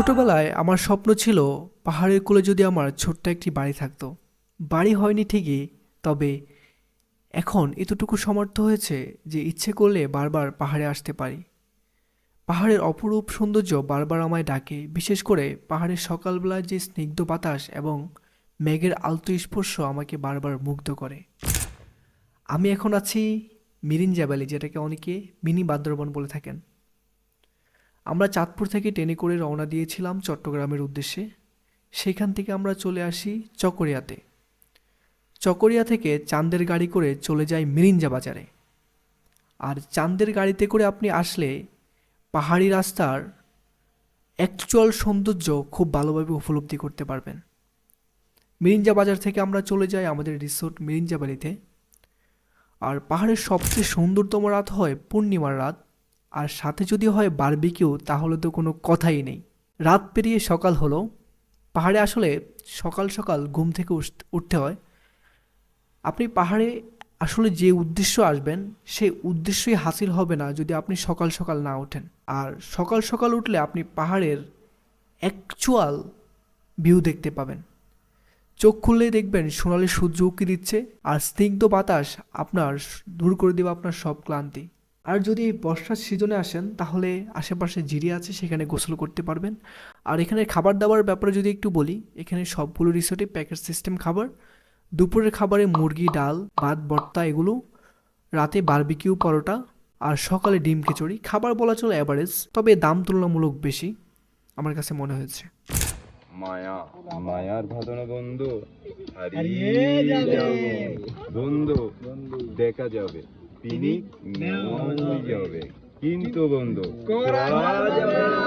ছোটবেলায় আমার স্বপ্ন ছিল পাহাড়ের কোলে যদি আমার ছোট্ট একটি বাড়ি থাকতো। বাড়ি হয়নি ঠিকই, তবে এখন এতটুকু সমর্থ হয়েছে যে ইচ্ছে করলে বারবার পাহাড়ে আসতে পারি। পাহাড়ের অপরূপ সৌন্দর্য বারবার আমায় ডাকে, বিশেষ করে পাহাড়ের সকালবেলার যে স্নিগ্ধ বাতাস এবং মেঘের আলতো স্পর্শ আমাকে বারবার মুগ্ধ করে। আমি এখন আছি মিরিঞ্জা ভ্যালি, যেটাকে অনেকে মিনি বান্দরবন বলে থাকেন। আমরা চাঁদপুর থেকে ট্রেনে করে রওনা দিয়েছিলাম চট্টগ্রামের উদ্দেশ্যে। সেখান থেকে আমরা চলে আসি চকরিয়াতে। চকরিয়া থেকে চাঁদের গাড়ি করে চলে যাই মিরিঞ্জা বাজারে। আর চাঁদের গাড়িতে করে আপনি আসলে পাহাড়ি রাস্তার অ্যাকচুয়াল সৌন্দর্য খুব ভালোভাবে উপলব্ধি করতে পারবেন। মিরিঞ্জা বাজার থেকে আমরা চলে যাই আমাদের রিসোর্ট মিরিঞ্জা ভ্যালিতে। আর পাহাড়ের সবচেয়ে সুন্দরতম রাত হয় পূর্ণিমার রাত, আর সাথে যদি হয় বারবিকিউ, তাহলে তো কোনো কথাই নেই। রাত পেরিয়ে সকাল হলো। পাহাড়ে আসলে সকাল সকাল ঘুম থেকে উঠতে হয়। আপনি পাহাড়ে আসলে যে উদ্দেশ্য আসবেন সেই উদ্দেশ্যই হাসিল হবে না যদি আপনি সকাল সকাল না ওঠেন। আর সকাল সকাল উঠলে আপনি পাহাড়ের অ্যাকচুয়াল ভিউ দেখতে পাবেন। চোখ খুললেই দেখবেন সোনালি সূর্য উঁকি দিচ্ছে, আর স্নিগ্ধ বাতাস আপনার দূর করে দেবে আপনার সব ক্লান্তি। আর যদি বর্ষার সিজনে আসেন তাহলে আশেপাশে জিরি আছে, সেখানে গোসল করতে পারবেন। আর এখানে খাবার দাবার ব্যাপারে যদি একটু বলি, এখানে সবগুলো রিসোর্টে প্যাকেজ সিস্টেম খাবার। দুপুরের খাবারে মুরগি, ডাল, ভাত, ভর্তা এগুলো, রাতে বারবিকিউ, পরোটা, আর সকালে ডিম খিচুড়ি। খাবার বলা চলে অ্যাভারেজ, তবে দাম তুলনামূলক বেশি আমার কাছে মনে হয়েছে। মায়া মায়ার ভাদনা বন্ধু হারিয়ে যাবে বন্ধু, দেখা যাবে পিনিক নেওয়া যাবে, কিন্তু বন্ধু করা যাবে না।